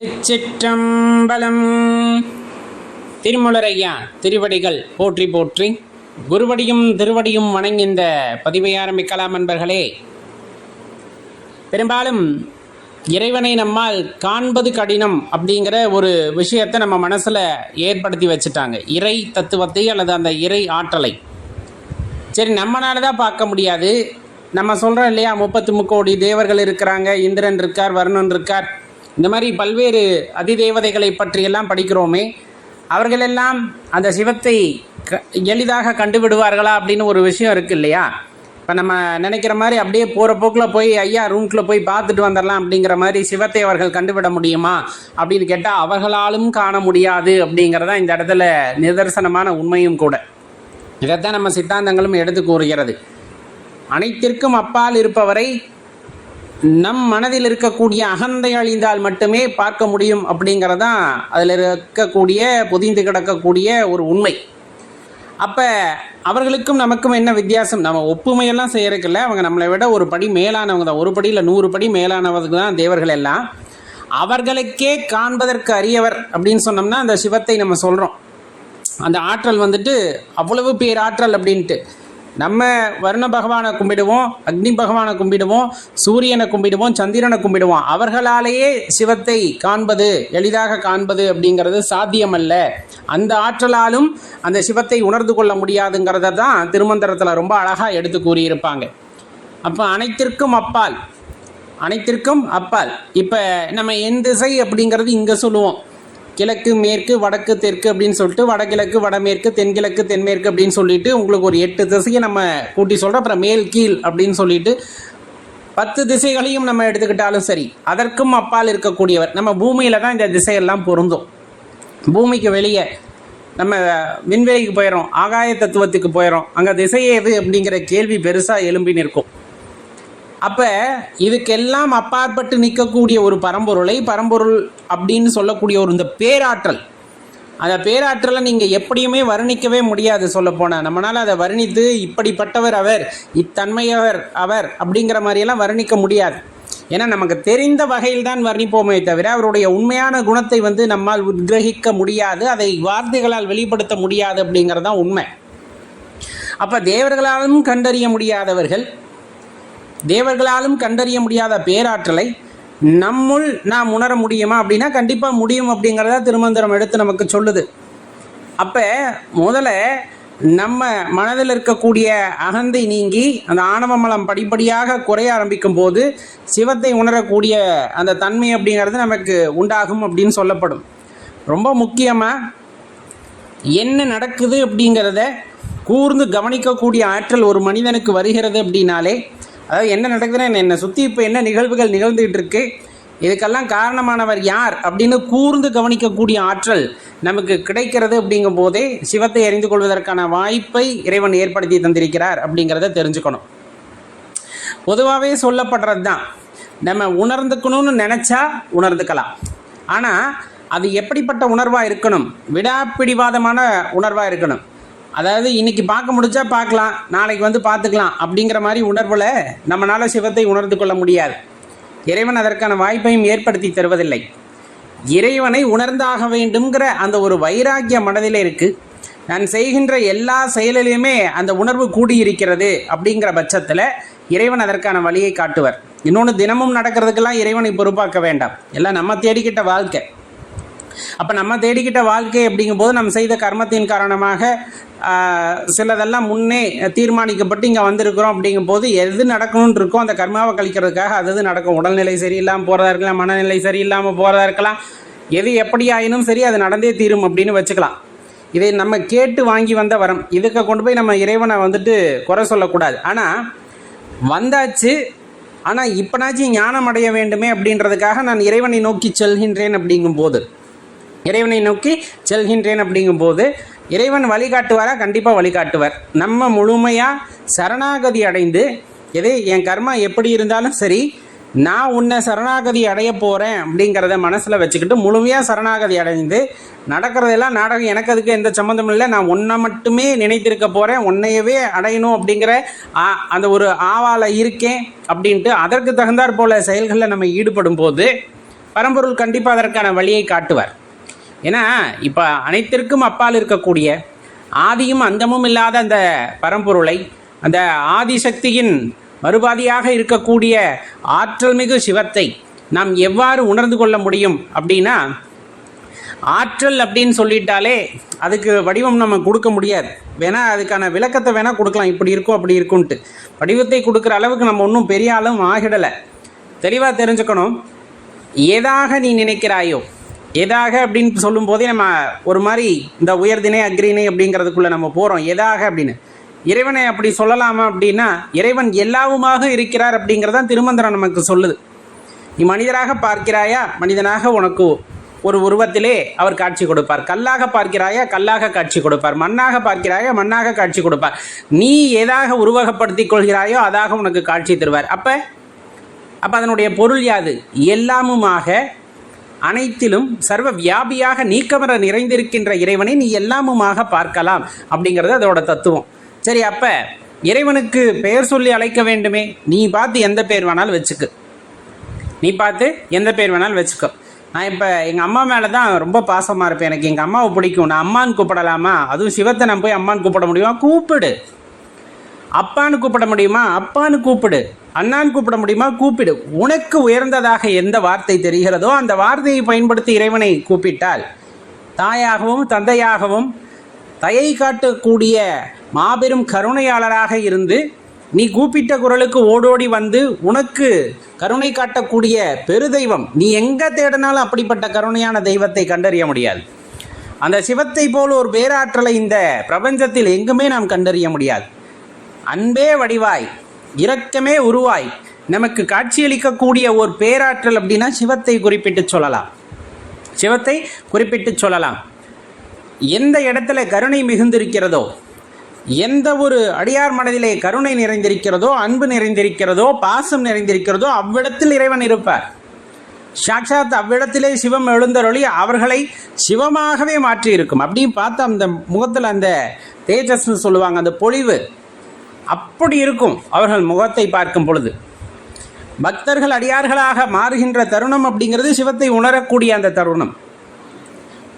திருச்சிற்றம்பலம். திருமுலரையா திருவடிகள் போற்றி போற்றி, குருவடியும் திருவடியும் வணங்கி இந்த பதிவை ஆரம்பிக்கலாம். அன்பர்களே, பெரும்பாலும் இறைவனை நம்மால் காண்பது கடினம் அப்படிங்கிற ஒரு விஷயத்தை நம்ம மனசில் ஏற்படுத்தி வச்சுட்டாங்க. இறை தத்துவத்தை அல்லது அந்த இறை ஆற்றலை சரி நம்மளால தான் பார்க்க முடியாது. நம்ம சொல்கிறோம் இல்லையா, 33 கோடி தேவர்கள் இருக்கிறாங்க, இந்திரன் இருக்கார், வருணன் இருக்கார், இந்த மாதிரி பல்வேறு அதிதேவதைகளை பற்றியெல்லாம் படிக்கிறோமே. அவர்களெல்லாம் அந்த சிவத்தை எளிதாக கண்டுவிடுவார்களா அப்படின்னு ஒரு விஷயம் இருக்குது இல்லையா. இப்போ நம்ம நினைக்கிற மாதிரி அப்படியே போகிற போக்கில் போய் ஐயா ரூம்குள்ளே போய் பார்த்துட்டு வந்துடலாம் அப்படிங்கிற மாதிரி சிவத்தை அவர்கள் கண்டுவிட முடியுமா அப்படின்னு கேட்டால் அவர்களாலும் காண முடியாது அப்படிங்கிறதான் இந்த இடத்துல நிதர்சனமான உண்மையும் கூட. இதைத்தான் நம்ம சித்தாந்தங்களும் எடுத்து கூறுகிறது. அனைத்திற்கும் அப்பால் இருப்பவரை நம் மனதில் இருக்கக்கூடிய அகந்தை அழிந்தால் மட்டுமே பார்க்க முடியும் அப்படிங்கிறதான் அதில் இருக்கக்கூடிய பொதிந்து கிடக்கக்கூடிய ஒரு உண்மை. அப்போ அவர்களுக்கும் நமக்கும் என்ன வித்தியாசம்? நம்ம ஒப்புமையெல்லாம் செய்யறதுக்குல்ல, அவங்க நம்மளை விட ஒரு படி மேலானவங்க தான், ஒரு படி இல்லை 100 படி மேலானவங்க தான் தேவர்கள் எல்லாம். அவர்களுக்கே காண்பதற்கு அரியவர் அப்படின்னு சொன்னோம்னா அந்த சிவத்தை நம்ம சொல்கிறோம். அந்த ஆற்றல் அவ்வளவு பேராற்றல் அப்படின்ட்டு. நம்ம வருண பகவானை கும்பிடுவோம், அக்னி பகவானை கும்பிடுவோம், சூரியனை கும்பிடுவோம், சந்திரனை கும்பிடுவோம். அவர்களாலேயே சிவத்தை காண்பது, எளிதாக காண்பது அப்படிங்கிறது சாத்தியமல்ல. அந்த ஆற்றலாலும் அந்த சிவத்தை உணர்ந்து கொள்ள முடியாதுங்கிறத தான் திருமந்திரத்தில் ரொம்ப அழகாக எடுத்து கூறியிருப்பாங்க. அப்போ அனைத்திற்கும் அப்பால், அனைத்திற்கும் அப்பால். இப்போ நம்ம என் திசை அப்படிங்கிறது இங்கே சொல்லுவோம், கிழக்கு மேற்கு வடக்கு தெற்கு அப்படின்னு சொல்லிட்டு, வடகிழக்கு வடமேற்கு தென்கிழக்கு தென்மேற்கு அப்படின்னு சொல்லிட்டு உங்களுக்கு ஒரு 8 திசையை நம்ம கூட்டி சொல்கிறோம். அப்புறம் மேல் கீழ் அப்படின்னு சொல்லிட்டு 10 திசைகளையும் நம்ம எடுத்துக்கிட்டாலும் சரி, அதற்கும் அப்பால் இருக்கக்கூடியவர். நம்ம பூமியில் தான் இந்த திசையெல்லாம் பொருந்தும். பூமிக்கு வெளியே நம்ம விண்வெளிக்கு போயிடும், ஆகாய தத்துவத்துக்கு போயிடும், அங்கே திசை எது அப்படிங்கிற கேள்வி பெருசாக எழும்பி நிற்கும். அப்போ இதுக்கெல்லாம் அப்பாற்பட்டு நிற்கக்கூடிய ஒரு பரம்பொருள் அப்படின்னு சொல்லக்கூடிய ஒரு இந்த பேராற்றல், அந்த பேராற்றலை நீங்கள் எப்படியுமே வர்ணிக்கவே முடியாது. சொல்லப்போனால் நம்மளால் அதை வர்ணித்து இப்படிப்பட்டவர் அவர், இத்தன்மையவர் அவர் அப்படிங்கிற மாதிரியெல்லாம் வர்ணிக்க முடியாது. ஏன்னா நமக்கு தெரிந்த வகையில் தான் வர்ணிப்போமே தவிர அவருடைய உண்மையான குணத்தை நம்மால் உத்கிரகிக்க முடியாது, அதை வார்த்தைகளால் வெளிப்படுத்த முடியாது அப்படிங்கிறதான் உண்மை. அப்போ தேவர்களாலும் கண்டறிய முடியாதவர்கள், தேவர்களாலும் கண்டறிய முடியாத பேராற்றலை நம்முள் நாம் உணர முடியுமா அப்படின்னா கண்டிப்பாக முடியும் அப்படிங்கிறத திருமந்திரம் எடுத்து நமக்கு சொல்லுது. அப்போ முதல்ல நம்ம மனதில் இருக்கக்கூடிய அகந்தை நீங்கி அந்த ஆணவ மலம் படிப்படியாக குறைய ஆரம்பிக்கும் போது சிவத்தை உணரக்கூடிய அந்த தன்மை அப்படிங்கிறது நமக்கு உண்டாகும் அப்படின்னு சொல்லப்படும். ரொம்ப முக்கியமாக என்ன நடக்குது அப்படிங்கிறத கூர்ந்து கவனிக்கக்கூடிய ஆற்றல் ஒரு மனிதனுக்கு வருகிறது அப்படின்னாலே, அதாவது என்ன நடக்குதுன்னா என்னை சுற்றி இப்போ என்ன நிகழ்வுகள் நிகழ்ந்துகிட்டு இருக்கு, இதுக்கெல்லாம் காரணமானவர் யார் அப்படின்னு கூர்ந்து கவனிக்கக்கூடிய ஆற்றல் நமக்கு கிடைக்கிறது. அப்படிங்கும் போதே சிவத்தை அறிந்து கொள்வதற்கான வாய்ப்பை இறைவன் ஏற்படுத்தி தந்திருக்கிறார் அப்படிங்கிறத தெரிஞ்சுக்கணும். பொதுவாகவே சொல்லப்படுறது தான், நம்ம உணர்ந்துக்கணும்னு நினச்சா உணர்ந்துக்கலாம். ஆனால் அது எப்படிப்பட்ட உணர்வாக இருக்கணும்? விடாப்பிடிவாதமான உணர்வாக இருக்கணும். அதாவது இன்னைக்கு பார்க்க முடிச்சா பார்க்கலாம், நாளைக்கு பார்த்துக்கலாம் அப்படிங்கிற மாதிரி உணர்வில் நம்மளால் சிவத்தை உணர்ந்து கொள்ள முடியாது. இறைவன் அதற்கான வாய்ப்பையும் ஏற்படுத்தி தருவதில்லை. இறைவனை உணர்ந்தாக வேண்டும்ங்கிற அந்த ஒரு வைராக்கிய மனதிலே இருக்குது. நான் செய்கின்ற எல்லா செயலிலுமே அந்த உணர்வு கூடியிருக்கிறது அப்படிங்கிற பட்சத்தில் இறைவன் அதற்கான வழியை காட்டுவர். இன்னொன்று, தினமும் நடக்கிறதுக்கெல்லாம் இறைவனை பொறுப்பாக்க வேண்டாம், எல்லாம் நம்ம தேடிக்கிட்ட வாழ்க்கை. அப்போ நம்ம தேடிக்கிட்ட வாழ்க்கை அப்படிங்கும்போது நம்ம செய்த கர்மத்தின் காரணமாக சிலதெல்லாம் முன்னே தீர்மானிக்கப்பட்டு இங்கே வந்திருக்கிறோம். அப்படிங்கும்போது எது நடக்கணும்னு இருக்கோ அந்த கர்மாவை கழிக்கிறதுக்காக அது நடக்கும். உடல்நிலை சரியில்லாமல் போகிறதா இருக்கலாம், மனநிலை சரியில்லாமல் போகிறதா இருக்கலாம், எது எப்படி ஆயினும் சரி அது நடந்தே தீரும் அப்படின்னு வச்சுக்கலாம். இதை நம்ம கேட்டு வாங்கி வந்த வரம், இதுக்கு கொண்டு போய் நம்ம இறைவனை குறை சொல்லக்கூடாது. ஆனால் வந்தாச்சு, ஆனால் இப்போனாச்சும் ஞானம் அடைய வேண்டுமே அப்படின்றதுக்காக நான் இறைவனை நோக்கி செல்கின்றேன் அப்படிங்கும்போது இறைவன் வழிகாட்டுவாரா? கண்டிப்பாக வழிகாட்டுவார். நம்ம முழுமையாக சரணாகதி அடைந்து, எது என் கர்மா எப்படி இருந்தாலும் சரி, நான் உன்னை சரணாகதி அடைய போகிறேன் அப்படிங்கிறத மனசில் வச்சுக்கிட்டு முழுமையாக சரணாகதி அடைந்து நடக்கிறதெல்லாம் நாடகம், எனக்கு அதுக்கு எந்த சம்மந்தமும் இல்லை, நான் உன்னை மட்டுமே நினைத்திருக்க போகிறேன், உன்னையவே அடையணும் அப்படிங்கிற அந்த ஒரு ஆவால இருக்கேன் அப்படின்ட்டு அதற்கு தகுந்தாற் போல செயல்களில் நம்ம ஈடுபடும் போது பரம்பொருள் கண்டிப்பாக அதற்கான வழியை காட்டுவார். ஏன்னா இப்போ அனைத்திற்கும் அப்பால் இருக்கக்கூடிய ஆதியும் அந்தமும் இல்லாத அந்த பரம்பொருளை, அந்த ஆதிசக்தியின் மறுபாதியாக இருக்கக்கூடிய ஆற்றல் மிகு சிவத்தை நாம் எவ்வாறு உணர்ந்து கொள்ள முடியும் அப்படின்னா, ஆற்றல் அப்படின்னு சொல்லிட்டாலே அதுக்கு வடிவம் நம்ம கொடுக்க முடியாது. வேணால் அதுக்கான விளக்கத்தை வேணால் கொடுக்கலாம், இப்படி இருக்கும் அப்படி இருக்கும்ன்ட்டு. வடிவத்தை கொடுக்குற அளவுக்கு நம்ம ஒன்றும் பெரிய ஆளும் ஆகிடலை. தெளிவாக தெரிஞ்சுக்கணும். எதாக நீ நினைக்கிறாயோ, எதாக அப்படின்னு சொல்லும் போதே நம்ம ஒரு மாதிரி இந்த உயர்தினை அக்ரிணை அப்படிங்கிறதுக்குள்ளே நம்ம போகிறோம். எதாக அப்படின்னு இறைவனை அப்படி சொல்லலாமா அப்படின்னா, இறைவன் எல்லாவுமாக இருக்கிறார் அப்படிங்கிறதான் திருமந்திரம் நமக்கு சொல்லுது. நீ மனிதராக பார்க்கிறாயா, மனிதனாக உனக்கு ஒரு உருவத்திலே அவர் காட்சி கொடுப்பார். கல்லாக பார்க்கிறாயா, கல்லாக காட்சி கொடுப்பார். மண்ணாக பார்க்கிறாயா, மண்ணாக காட்சி கொடுப்பார். நீ எதாக உருவகப்படுத்திக் கொள்கிறாயோ அதாக உனக்கு காட்சி தருவார். அப்போ அதனுடைய பொருள் யாது? எல்லாமுமாக, அனைத்திலும் சர்வ வியாபியாக நீக்கமர நிறைந்திருக்கின்ற இறைவனை நீ எல்லாமுமாக பார்க்கலாம் அப்படிங்கிறது அதோட தத்துவம். சரி, அப்போ இறைவனுக்கு பெயர் சொல்லி அழைக்க வேண்டுமே. நீ பார்த்து எந்த பேர் வேணாலும் வச்சுக்கு, நீ பார்த்து எந்த பேர் வேணாலும் வச்சுக்கோ. நான் இப்போ எங்கள் அம்மா மேலே தான் ரொம்ப பாசமாக இருப்பேன். எனக்கு எங்கள் அம்மாவை பிடிக்கும். நான் அம்மான்னு கூப்பிடலாமா? அதுவும் சிவத்தை நான் போய் அம்மான்னு கூப்பிட முடியுமா? கூப்பிடு. அப்பான்னு கூப்பிட முடியுமா? அப்பான்னு கூப்பிடு. அண்ணான்னு கூப்பிட முடியுமா? கூப்பிடு. உனக்கு உயர்ந்ததாக எந்த வார்த்தை தெரிகிறதோ அந்த வார்த்தையை பயன்படுத்தி இறைவனை கூப்பிட்டால், தாயாகவும் தந்தையாகவும் தயை காட்டக்கூடிய மாபெரும் கருணையாளராக இருந்து நீ கூப்பிட்ட குரலுக்கு ஓடோடி வந்து உனக்கு கருணை காட்டக்கூடிய பெருதெய்வம். நீ எங்கே தேடினாலும் அப்படிப்பட்ட கருணையான தெய்வத்தை கண்டறிய முடியாது. அந்த சிவத்தை போல் ஒரு பேராற்றலை இந்த பிரபஞ்சத்தில் எங்குமே நாம் கண்டறிய முடியாது. அன்பே வடிவாய், இரக்கமே உருவாய் நமக்கு காட்சியளிக்கக்கூடிய ஒரு பேராற்றல் அப்படின்னா சிவத்தை குறிப்பிட்டு சொல்லலாம். சிவத்தை குறிப்பிட்டு சொல்லலாம். எந்த இடத்துல கருணை மிகுந்திருக்கிறதோ, எந்த ஒரு அடியார் மனதிலே கருணை நிறைந்திருக்கிறதோ, அன்பு நிறைந்திருக்கிறதோ, பாசம் நிறைந்திருக்கிறதோ அவ்விடத்தில் இறைவன் இருப்பார். சாட்சாத் அவ்விடத்திலே சிவம் எழுந்தருளி அவர்களை சிவமாகவே மாற்றி இருக்கும். அப்படின்னு பார்த்தா அந்த முகத்தில் அந்த தேஜஸ்ன்னு சொல்லுவாங்க, அந்த பொழிவு அப்படி இருக்கும் அவர்கள் முகத்தை பார்க்கும் பொழுது. பக்தர்கள் அடியார்களாக மாறுகின்ற தருணம் அப்படிங்கிறது சிவத்தை உணரக்கூடிய அந்த தருணம்.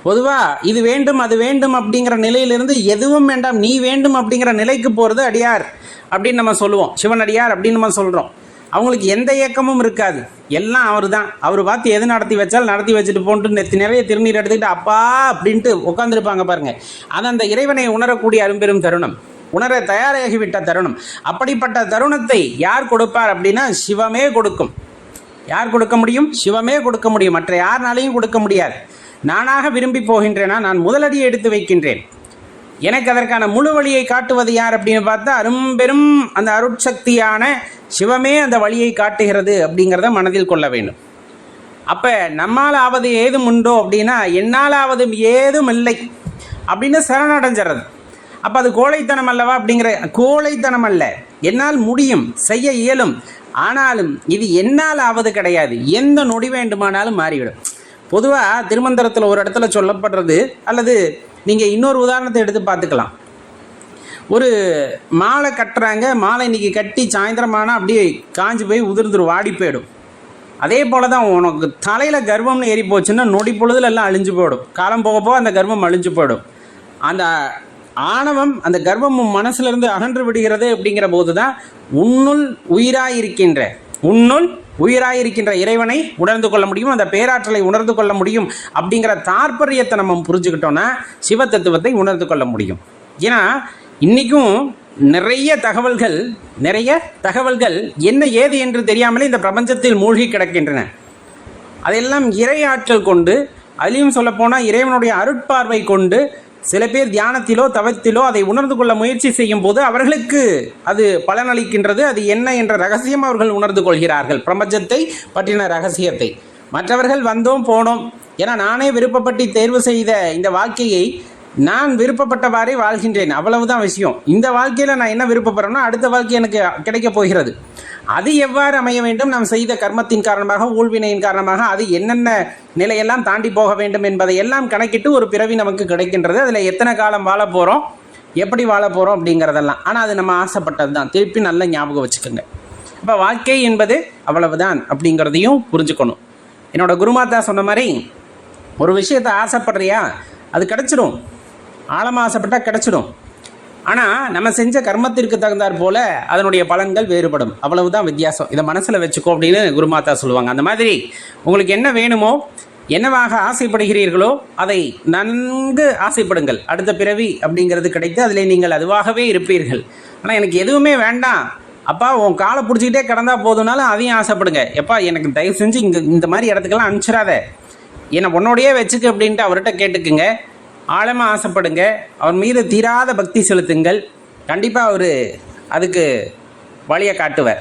பொதுவாக இது வேண்டும் அது வேண்டும் அப்படிங்கிற நிலையிலிருந்து எதுவும் வேண்டாம் நீ வேண்டும் அப்படிங்கிற நிலைக்கு போகிறது அடியார் அப்படின்னு நம்ம சொல்லுவோம். சிவன் அடியார் அப்படின்னு நம்ம சொல்கிறோம். அவங்களுக்கு எந்த இயக்கமும் இருக்காது, எல்லாம் அவர் தான். அவர் பார்த்து எது நடத்தி வச்சாலும் நடத்தி வச்சுட்டு போன்ட்டு நிறைய திருநீர் எடுத்துக்கிட்டு அப்பா அப்படின்ட்டு உட்காந்துருப்பாங்க பாருங்கள். அது அந்த இறைவனை உணரக்கூடிய அரும்பெரும் தருணம், உணர தயாராகிவிட்ட தருணம். அப்படிப்பட்ட தருணத்தை யார் கொடுப்பார் அப்படின்னா சிவமே கொடுக்கும். யார் கொடுக்க முடியும்? சிவமே கொடுக்க முடியும். மற்ற யாருனாலையும் கொடுக்க முடியாது. நானாக விரும்பி போகின்றேனா, நான் முதலடியை எடுத்து வைக்கின்றேன். எனக்கு அதற்கான முழு வழியை காட்டுவது யார் அப்படின்னு பார்த்தா அரும்பெரும் அந்த அருட்சக்தியான சிவமே அந்த வழியை காட்டுகிறது அப்படிங்கிறத மனதில் கொள்ள வேண்டும். அப்போ நம்மால் ஆவது ஏதும் உண்டோ அப்படின்னா என்னால் ஆவது ஏதும் இல்லை அப்படின்னு சரணடைஞ்சிறது. அப்போ அது கோழைத்தனம் அல்லவா? அப்படிங்கிற கோழைத்தனம் அல்ல, என்னால் முடியும், செய்ய இயலும். ஆனாலும் இது என்னால் ஆவது கிடையாது, எந்த நொடி வேண்டுமானாலும் மாறிவிடும். பொதுவாக திருமந்திரத்தில் ஒரு இடத்துல சொல்லப்படுறது, அல்லது நீங்கள் இன்னொரு உதாரணத்தை எடுத்து பார்த்துக்கலாம். ஒரு மாலை கட்டுறாங்க, மாலை இன்றைக்கி கட்டி சாயந்தரமானால் அப்படியே காஞ்சி போய் உதிர்ந்துடும், வாடி போயிடும். அதே போல் தான் உனக்கு தலையில் கர்வம்னு ஏறி போச்சுன்னா நொடி பொழுதுல எல்லாம் அழிஞ்சு போயிடும். காலம் போக போக அந்த கர்வம் அழிஞ்சு போயிடும். அந்த ஆணவம், அந்த கர்வமும் மனசுலேருந்து அகன்று விடுகிறது. அப்படிங்கிற போது தான் உன்னுள் உயிராயிருக்கின்ற இறைவனை உணர்ந்து கொள்ள முடியும், அந்த பேராற்றலை உணர்ந்து கொள்ள முடியும். அப்படிங்கிற தாற்பயத்தை நம்ம புரிஞ்சுக்கிட்டோன்னா சிவ தத்துவத்தை உணர்ந்து கொள்ள முடியும். ஏன்னா இன்றைக்கும் நிறைய தகவல்கள் என்ன ஏது என்று தெரியாமலே இந்த பிரபஞ்சத்தில் மூழ்கி கிடக்கின்றன. அதெல்லாம் இறை ஆற்றல் கொண்டு, அதிலையும் சொல்லப்போனால் இறைவனுடைய அருட்பார்வை கொண்டு சில பேர் தியானத்திலோ தவத்திலோ அதை உணர்ந்து கொள்ள முயற்சி செய்யும் போது அவர்களுக்கு அது பலனளிக்கின்றது. அது என்ன என்ற ரகசியம் அவர்கள் உணர்ந்து கொள்கிறார்கள், பிரபஞ்சத்தை பற்றின ரகசியத்தை. மற்றவர்கள் வந்தோம் போனோம், ஏன்னா நானே விருப்பப்பட்டு தேர்வு செய்த இந்த வாழ்க்கையை நான் விருப்பப்பட்டவாறே வாழ்கின்றேன், அவ்வளவுதான் விஷயம். இந்த வாழ்க்கையில் நான் என்ன விருப்பப்படுறேன்னா அடுத்த வாழ்க்கை எனக்கு கிடைக்கப் போகிறது. அது எவ்வாறு அமைய வேண்டும், நாம் செய்த கர்மத்தின் காரணமாக, ஊழ்வினையின் காரணமாக அது என்னென்ன நிலையெல்லாம் தாண்டி போக வேண்டும் என்பதை எல்லாம் கணக்கிட்டு ஒரு பிறவி நமக்கு கிடைக்கின்றது. அதில் எத்தனை காலம் வாழ போகிறோம், எப்படி வாழ போகிறோம் அப்படிங்கிறதெல்லாம். ஆனால் அது நம்ம ஆசைப்பட்டது தான். திருப்பி நல்ல ஞாபகம் வச்சுக்கோங்க. இப்போ வாழ்க்கை என்பது அவ்வளவுதான் அப்படிங்கிறதையும் புரிஞ்சுக்கணும். என்னோடய குருமாதா சொன்ன மாதிரி ஒரு விஷயத்தை ஆசைப்படுறியா, அது கிடச்சிடும். ஆழமாக ஆசைப்பட்டால் கிடச்சிடும். ஆனால் நம்ம செஞ்ச கர்மத்திற்கு தகுந்தாற் போல் அதனுடைய பலன்கள் வேறுபடும். அவ்வளவுதான் வித்தியாசம். இதை மனசில் வச்சுக்கோ அப்படின்னு குருமாதா சொல்லுவாங்க. அந்த மாதிரி உங்களுக்கு என்ன வேணுமோ, என்னவாக ஆசைப்படுகிறீர்களோ அதை நன்கு ஆசைப்படுங்கள். அடுத்த பிறவி அப்படிங்கிறது கிடைத்து அதில் நீங்கள் அதுவாகவே இருப்பீர்கள். ஆனால் எனக்கு எதுவுமே வேண்டாம் அப்பா, உன் காலை பிடிச்சிக்கிட்டே கிடந்தா போதுனாலும் அதையும் ஆசைப்படுங்க. எப்பா எனக்கு தயவு செஞ்சு இந்த மாதிரி இடத்துக்கெல்லாம் அனுப்பிச்சிடாத, என்னை உன்னோடையே வச்சுக்க அப்படின்ட்டு அவர்கிட்ட கேட்டுக்குங்க. ஆழமாக ஆசைப்படுங்க. அவர் மீது தீராத பக்தி செலுத்துங்கள். கண்டிப்பாக அவர் அதுக்கு வழியை காட்டுவார்.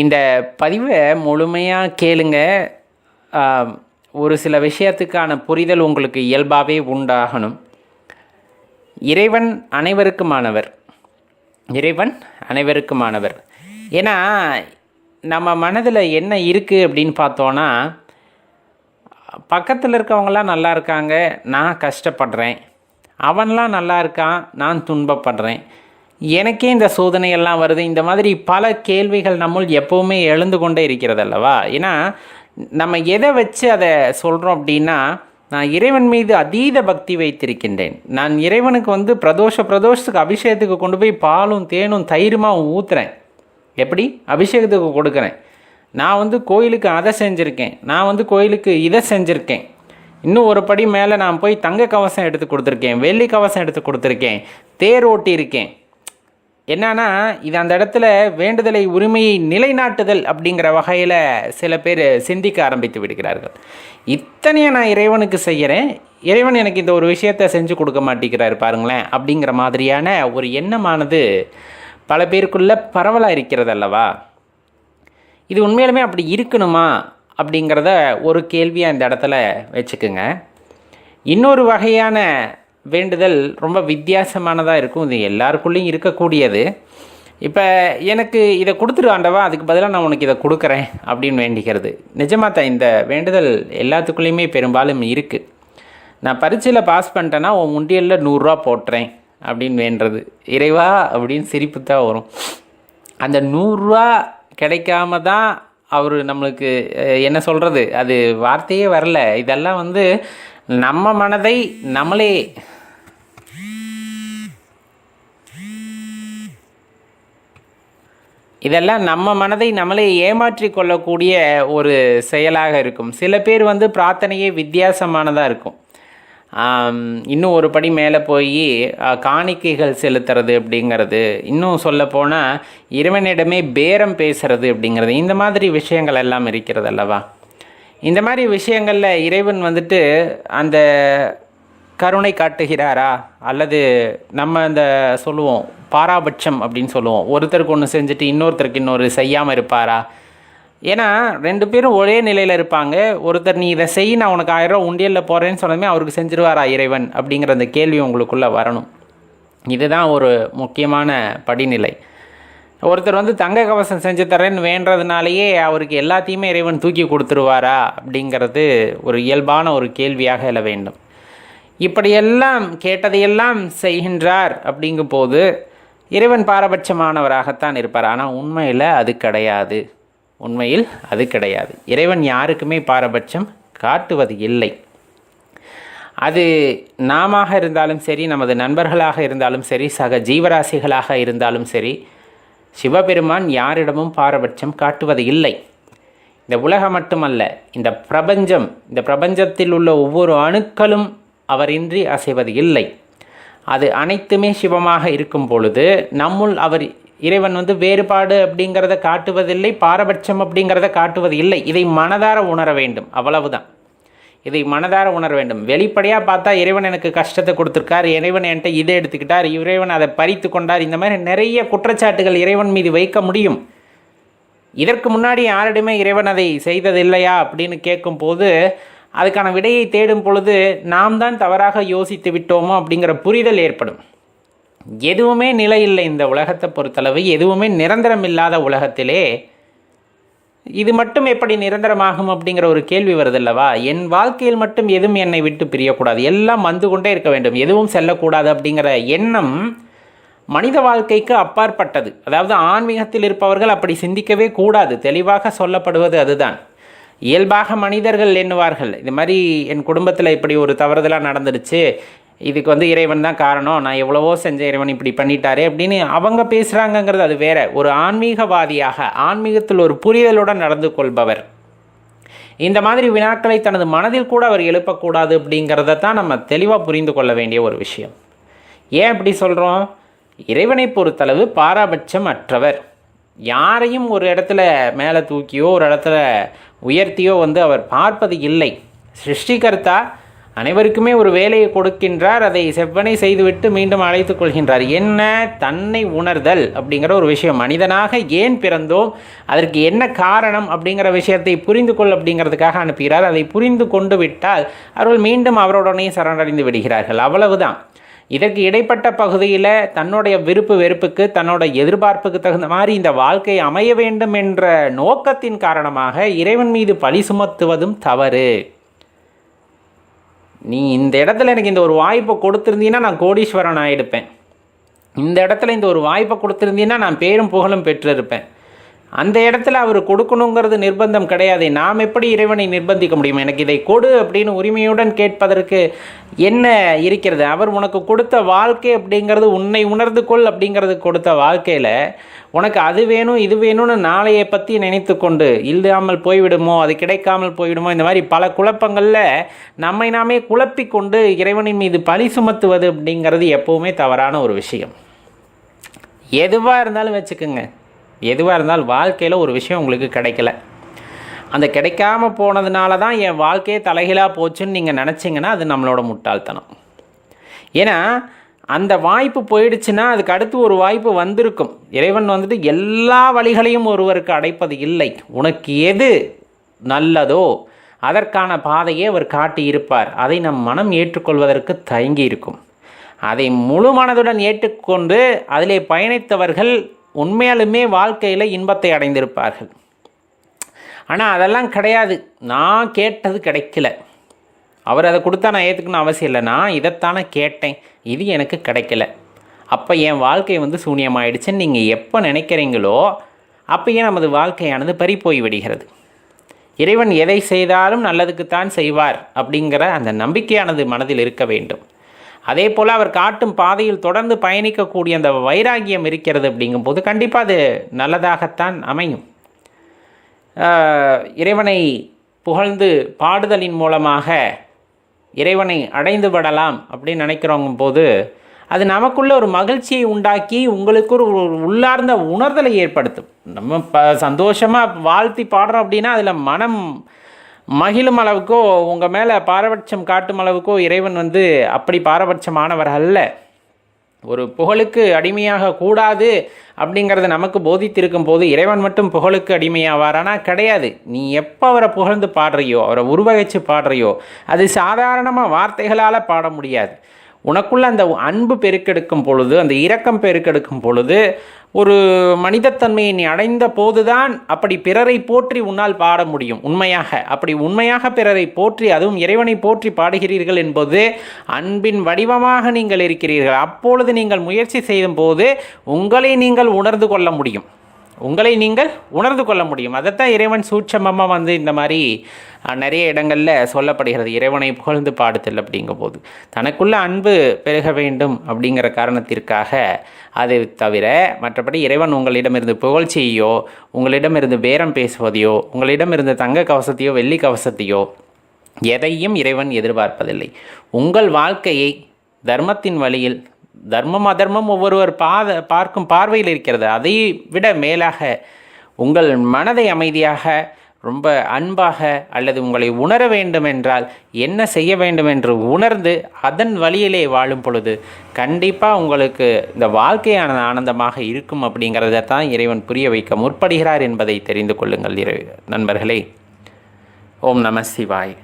இந்த பதிவை முழுமையாக கேளுங்க. ஒரு சில விஷயத்துக்கான புரிதல் உங்களுக்கு இயல்பாகவே உண்டாகணும். இறைவன் அனைவருக்குமானவர். இறைவன் அனைவருக்குமானவர். ஏன்னா நம்ம மனதில் என்ன இருக்குது அப்படின்னு பார்த்தோன்னா, பக்கத்தில் இருக்கவங்களாம் நல்லா இருக்காங்க, நான் கஷ்டப்படுறேன். அவன்லாம் நல்லா இருக்கான், நான் துன்பப்படுறேன். எனக்கே இந்த சோதனையெல்லாம் வருது. இந்த மாதிரி பல கேள்விகள் நம்முள் எப்போவுமே எழுந்து கொண்டே இருக்கிறது அல்லவா? ஏன்னா நம்ம எதை வச்சு அதை சொல்கிறோம் அப்படின்னா, நான் இறைவன் மீது அதீத பக்தி வைத்திருக்கின்றேன். நான் இறைவனுக்கு பிரதோஷத்துக்கு அபிஷேகத்துக்கு கொண்டு போய் பாலும் தேனும் தயிருமாக ஊற்றுறேன். எப்படி அபிஷேகத்துக்கு கொடுக்குறேன். நான் கோயிலுக்கு அதை செஞ்சுருக்கேன், நான் கோயிலுக்கு இதை செஞ்சுருக்கேன். இன்னும் ஒரு படி மேலே நான் போய் தங்க கவசம் எடுத்து கொடுத்துருக்கேன், வெள்ளி கவசம் எடுத்து கொடுத்துருக்கேன், தேர் ஓட்டியிருக்கேன். என்னன்னா இது அந்த இடத்துல வேண்டுதலை உரிமையை நிலைநாட்டுதல் அப்படிங்கிற வகையில் சில பேர் சிந்திக்க ஆரம்பித்து விடுகிறார்கள். இத்தனையும் நான் இறைவனுக்கு செய்கிறேன், இறைவன் எனக்கு இந்த ஒரு விஷயத்தை செஞ்சு கொடுக்க மாட்டேங்கிறாரு பாருங்களேன் அப்படிங்கிற மாதிரியான ஒரு எண்ணமானது பல பேருக்குள்ள பரவலாக இருக்கிறது அல்லவா? இது உண்மையிலுமே அப்படி இருக்கணுமா அப்படிங்கிறத ஒரு கேள்வியாக இந்த இடத்துல வச்சுக்குங்க. இன்னொரு வகையான வேண்டுதல் ரொம்ப வித்தியாசமானதாக இருக்கும். இது எல்லாருக்குள்ளேயும் இருக்கக்கூடியது. இப்போ எனக்கு இதை கொடுத்துரு ஆண்டவா, அதுக்கு பதிலாக நான் உனக்கு இதை கொடுக்குறேன் அப்படின்னு வேண்டிக்கிறது. நிஜமாக தான் இந்த வேண்டுதல் எல்லாத்துக்குள்ளேயுமே பெரும்பாலும் இருக்குது. நான் பரீட்சையில் பாஸ் பண்ணிட்டேன்னா உன் உண்டியலில் 100 ரூபா போட்டுறேன் அப்படின்னு வேண்டுறது. இறைவா அப்படின்னு சிரிப்பு தான் வரும். அந்த 100 ரூபா கிடைக்காம தான் அவர் நம்மளுக்கு என்ன சொல்கிறது, அது வார்த்தையே வரல. இதெல்லாம் நம்ம மனதை நம்மளே நம்மளே ஏமாற்றி கொள்ளக்கூடிய ஒரு செயலாக இருக்கும். சில பேர் பிரார்த்தனையே வித்தியாசமானதாக இருக்கும். இன்னும் ஒரு படி மேலே போய் காணிக்கைகள் செலுத்துறது அப்படிங்கிறது, இன்னும் சொல்லப்போனால் இறைவனிடமே பேரம் பேசுறது அப்படிங்கிறது, இந்த மாதிரி விஷயங்கள் எல்லாம் இருக்கிறது அல்லவா? இந்த மாதிரி விஷயங்களில் இறைவன் அந்த கருணை காட்டுகிறாரா, அல்லது நம்ம இந்த சொல்லுவோம் பாராபட்சம் அப்படின்னு சொல்லுவோம், ஒருத்தருக்கு ஒன்று செஞ்சுட்டு இன்னொருத்தருக்கு இன்னொரு செய்யாமல் இருப்பாரா? ஏன்னா 2 பேரும் ஒரே நிலையில் இருப்பாங்க. ஒருத்தர் நீ இதை செய், நான் உனக்கு 1000 ரூபா உண்டியலில் போகிறேன்னு சொன்னதுமே அவருக்கு செஞ்சிருவாரா இறைவன் அப்படிங்கிற அந்த கேள்வி உங்களுக்குள்ளே வரணும். இதுதான் ஒரு முக்கியமான படிநிலை. ஒருத்தர் தங்க கவசம் செஞ்சு தரேன்னு வேண்டதுனாலேயே அவருக்கு எல்லாத்தையுமே இறைவன் தூக்கி கொடுத்துருவாரா அப்படிங்கிறது ஒரு இயல்பான ஒரு கேள்வியாக எழ வேண்டும். இப்படியெல்லாம் கேட்டதையெல்லாம் செய்கின்றார் அப்படிங்கும் போது இறைவன் பாரபட்சமானவராகத்தான் இருப்பார். ஆனால் உண்மையில் அது கிடையாது. இறைவன் யாருக்குமே பாரபட்சம் காட்டுவது இல்லை. அது நாம இருந்தாலும் சரி, நமது நண்பர்களாக இருந்தாலும் சரி, சக ஜீவராசிகளாக இருந்தாலும் சரி, சிவபெருமான் யாரிடமும் பாரபட்சம் காட்டுவது இல்லை. இந்த உலகம் மட்டுமல்ல, இந்த பிரபஞ்சத்தில் உள்ள ஒவ்வொரு அணுக்களும் அவரின்றி அசைவது இல்லை. அது அனைத்துமே சிவமாக இருக்கும் பொழுது நம்முள் இறைவன் வேறுபாடு அப்படிங்கிறத காட்டுவதில்லை, பாரபட்சம் அப்படிங்கிறத காட்டுவது இல்லை. இதை மனதார உணர வேண்டும், அவ்வளவுதான். இதை மனதார உணர வேண்டும். வெளிப்படையாக பார்த்தா இறைவன் எனக்கு கஷ்டத்தை கொடுத்துருக்கார், இறைவன் என்கிட்ட இதை எடுத்துக்கிட்டார், இறைவன் அதை பறித்து கொண்டார், இந்த மாதிரி நிறைய குற்றச்சாட்டுகள் இறைவன் மீது வைக்க முடியும். இதற்கு முன்னாடி யாரிடமே இறைவன் அதை செய்ததில்லையா அப்படின்னு கேட்கும்போது அதுக்கான விடையை தேடும் பொழுது நாம் தான் தவறாக யோசித்து விட்டோமோ அப்படிங்கிற புரிதல் ஏற்படும். எதுவுமே நிலை இல்லை இந்த உலகத்தை பொறுத்தளவு. எதுவுமே நிரந்தரம் இல்லாத உலகத்திலே இது மட்டும் எப்படி நிரந்தரமாகும் அப்படிங்கிற ஒரு கேள்வி வருதல்லவா? என் வாழ்க்கையில் மட்டும் எதுவும் என்னை விட்டு பிரியக்கூடாது, எல்லாம் வந்து கொண்டே இருக்க வேண்டும், எதுவும் செல்லக்கூடாது அப்படிங்கிற எண்ணம் மனித வாழ்க்கைக்கு அப்பாற்பட்டது. அதாவது ஆன்மீகத்தில் இருப்பவர்கள் அப்படி சிந்திக்கவே கூடாது. தெளிவாக சொல்லப்படுவது அதுதான். இயல்பாக மனிதர்கள் எண்ணுவார்கள், இது மாதிரி என் குடும்பத்தில் இப்படி ஒரு தவறுதலாக நடந்துடுச்சு, இதுக்கு இறைவன் தான் காரணம், நான் எவ்வளவோ செஞ்ச இறைவன் இப்படி பண்ணிட்டாரே அப்படின்னு அவங்க பேசுகிறாங்கங்கிறது அது வேற. ஒரு ஆன்மீகவாதியாக, ஆன்மீகத்தில் ஒரு புரிதலுடன் நடந்து கொள்பவர் இந்த மாதிரி வினாக்களை தனது மனதில் கூட அவர் எழுப்பக்கூடாது அப்படிங்கிறத தான் நம்ம தெளிவாக புரிந்து கொள்ள வேண்டிய ஒரு விஷயம். ஏன் இப்படி சொல்கிறோம்? இறைவனை பொறுத்தளவு பாராபட்சம் அற்றவர். யாரையும் ஒரு இடத்துல மேலே தூக்கியோ ஒரு இடத்துல உயர்த்தியோ அவர் பார்ப்பது இல்லை. சிருஷ்டிகர்த்தா அனைவருக்குமே ஒரு வேலையை கொடுக்கின்றார், அதை செவ்வனை செய்துவிட்டு மீண்டும் அழைத்து கொள்கின்றார். என்ன? தன்னை உணர்தல் அப்படிங்கிற ஒரு விஷயம். மனிதனாக ஏன் பிறந்தோம், அதற்கு என்ன காரணம் அப்படிங்கிற விஷயத்தை புரிந்து கொள் அப்படிங்கிறதுக்காக அனுப்புகிறார். அதை புரிந்து கொண்டு விட்டால் அவர்கள் மீண்டும் அவருடனே சரணடைந்து விடுகிறார்கள். அவ்வளவுதான். இதற்கு இடைப்பட்ட பகுதியில் தன்னுடைய விருப்பு வெறுப்புக்கு, தன்னோட எதிர்பார்ப்புக்கு தகுந்த மாதிரி இந்த வாழ்க்கை அமைய வேண்டும் என்ற நோக்கத்தின் காரணமாக இறைவன் மீது பழி சுமத்துவதும் தவறு. நீ இந்த இடத்துல எனக்கு இந்த ஒரு வாய்ப்பை கொடுத்துருந்தீங்கன்னா நான் கோடீஸ்வரன் ஆகிடுப்பேன், இந்த இடத்துல இந்த ஒரு வாய்ப்பை கொடுத்துருந்தீங்கன்னா நான் பேரும் புகழும் பெற்றிருப்பேன். அந்த இடத்துல அவர் கொடுக்கணுங்கிறது நிர்பந்தம் கிடையாது. நாம் எப்படி இறைவனை நிர்பந்திக்க முடியும்? எனக்கு இதை கொடு அப்படின்னு உரிமையுடன் கேட்பதற்கு என்ன இருக்கிறது? அவர் உனக்கு கொடுத்த வாழ்க்கை அப்படிங்கிறது உன்னை உணர்ந்து கொள் அப்படிங்கிறது கொடுத்த வாழ்க்கையில் உனக்கு அது வேணும் இது வேணும்னு நாளையை பற்றி நினைத்து கொண்டு இல்லாமல் போய்விடுமோ, அது கிடைக்காமல் போய்விடுமோ, இந்த மாதிரி பல குழப்பங்களில் நம்மை நாமே குழப்பி கொண்டு இறைவனின் மீது பழி சுமத்துவது அப்படிங்கிறது எப்போவுமே தவறான ஒரு விஷயம். எதுவாக இருந்தாலும் வச்சுக்கோங்க, எதுவாக இருந்தாலும் வாழ்க்கையில் ஒரு விஷயம் உங்களுக்கு கிடைக்கல, அந்த கிடைக்காம போனதுனால தான் என் வாழ்க்கையே தலைகீழாக போச்சுன்னு நீங்கள் நினச்சிங்கன்னா அது நம்மளோட முட்டாள்தனம். ஏன்னா அந்த வாய்ப்பு போயிடுச்சுன்னா அதுக்கு அடுத்து ஒரு வாய்ப்பு வந்திருக்கும். இறைவன் எல்லா வழிகளையும் ஒருவருக்கு அடைப்பது இல்லை. உனக்கு எது நல்லதோ அதற்கான பாதையை அவர் காட்டி இருப்பார். அதை நம் மனம் ஏற்றுக்கொள்வதற்கு தயங்கி இருக்கும். அதை முழு மனதுடன் ஏற்றுக்கொண்டு அதிலே பயணித்தவர்கள் உண்மையாலுமே வாழ்க்கையில் இன்பத்தை அடைந்திருப்பார்கள். ஆனால் அதெல்லாம் கிடையாது. நான் கேட்டது கிடைக்கல, அவர் அதை கொடுத்தா நான் ஏற்றுக்கணும் அவசியம் இல்லை, நான் இதைத்தானே கேட்டேன், இது எனக்கு கிடைக்கல, அப்போ என் வாழ்க்கை சூன்யமாயிடுச்சுன்னு நீங்கள் எப்போ நினைக்கிறீங்களோ அப்போயே நமது வாழ்க்கையானது பறி போய் விடுகிறது. இறைவன் எதை செய்தாலும் நல்லதுக்குத்தான் செய்வார் அப்படிங்கிற அந்த நம்பிக்கையானது மனதில் இருக்க வேண்டும். அதே போல் அவர் காட்டும் பாதையில் தொடர்ந்து பயணிக்கக்கூடிய அந்த வைராகியம் இருக்கிறது. அப்படிங்கும்போது கண்டிப்பாக அது நல்லதாகத்தான் அமையும். இறைவனை புகழ்ந்து பாடுதலின் மூலமாக இறைவனை அடைந்து விடலாம் அப்படின்னு நினைக்கிறவங்க போது அது நமக்குள்ள ஒரு மகிழ்ச்சியை உண்டாக்கி உங்களுக்கு ஒரு உள்ளார்ந்த உணர்தலை ஏற்படுத்தும். நம்ம சந்தோஷமாக வாழ்த்தி பாடுறோம் அப்படின்னா அதில் மனம் மகிழும் அளவுக்கோ உங்கள் மேலே பாரபட்சம் காட்டும் அளவுக்கோ இறைவன் அப்படி பாரபட்சமானவர் அல்ல. ஒரு புகழுக்கு அடிமையாக கூடாது அப்படிங்கிறத நமக்கு போதித்திருக்கும் போது இறைவன் மட்டும் புகழுக்கு அடிமையாவாரானா? கிடையாது. நீ எப்போ அவரை புகழ்ந்து பாடுறியோ, அவரை உருவகிச்சு பாடுறியோ, அது சாதாரணமாக வார்த்தைகளால் பாட முடியாது. உனக்குள்ள அந்த அன்பு பெருக்கெடுக்கும் பொழுது, அந்த இரக்கம் பெருக்கெடுக்கும் பொழுது, ஒரு மனிதத்தன்மையை நீ அடைந்த போதுதான் அப்படி பிறரை போற்றி உன்னால் பாட முடியும். அப்படி உண்மையாக பிறரை போற்றி, அதுவும் இறைவனை போற்றி பாடுகிறீர்கள் என்பது அன்பின் வடிவமாக நீங்கள் இருக்கிறீர்கள். அப்பொழுது நீங்கள் முயற்சி செய்யும் போது உங்களை நீங்கள் உணர்ந்து கொள்ள முடியும். அதைத்தான் இறைவன் சூட்சமமாக இந்த மாதிரி நிறைய இடங்களில் சொல்லப்படுகிறது. இறைவனை புகழ்ந்து பாடுதல் அப்படிங்கும்போது தனக்குள்ள அன்பு பெருக வேண்டும் அப்படிங்கிற காரணத்திற்காக. அது தவிர மற்றபடி இறைவன் உங்களிடமிருந்து புகழ்ச்சியோ, உங்களிடமிருந்து பேரம் பேசுவதையோ, உங்களிடமிருந்து தங்க கவசத்தையோ வெள்ளி கவசத்தையோ எதையும் இறைவன் எதிர்பார்ப்பதில்லை. உங்கள் வாழ்க்கையை தர்மத்தின் வழியில், தர்மம் அதர்மம் ஒவ்வொருவர் பார்க்கும் பார்வையில் இருக்கிறது. அதை விட மேலாக உங்கள் மனதை அமைதியாக, ரொம்ப அன்பாக, அல்லது உங்களை உணர வேண்டும் என்றால் என்ன செய்ய வேண்டும் என்று உணர்ந்து அதன் வழியிலே வாழும் பொழுது கண்டிப்பாக உங்களுக்கு இந்த வாழ்க்கையான ஆனந்தமாக இருக்கும். அப்படிங்கிறத தான் இறைவன் புரிய வைக்க முற்படுகிறார் என்பதை தெரிந்து கொள்ளுங்கள் நண்பர்களே. ஓம் நம சிவாய்.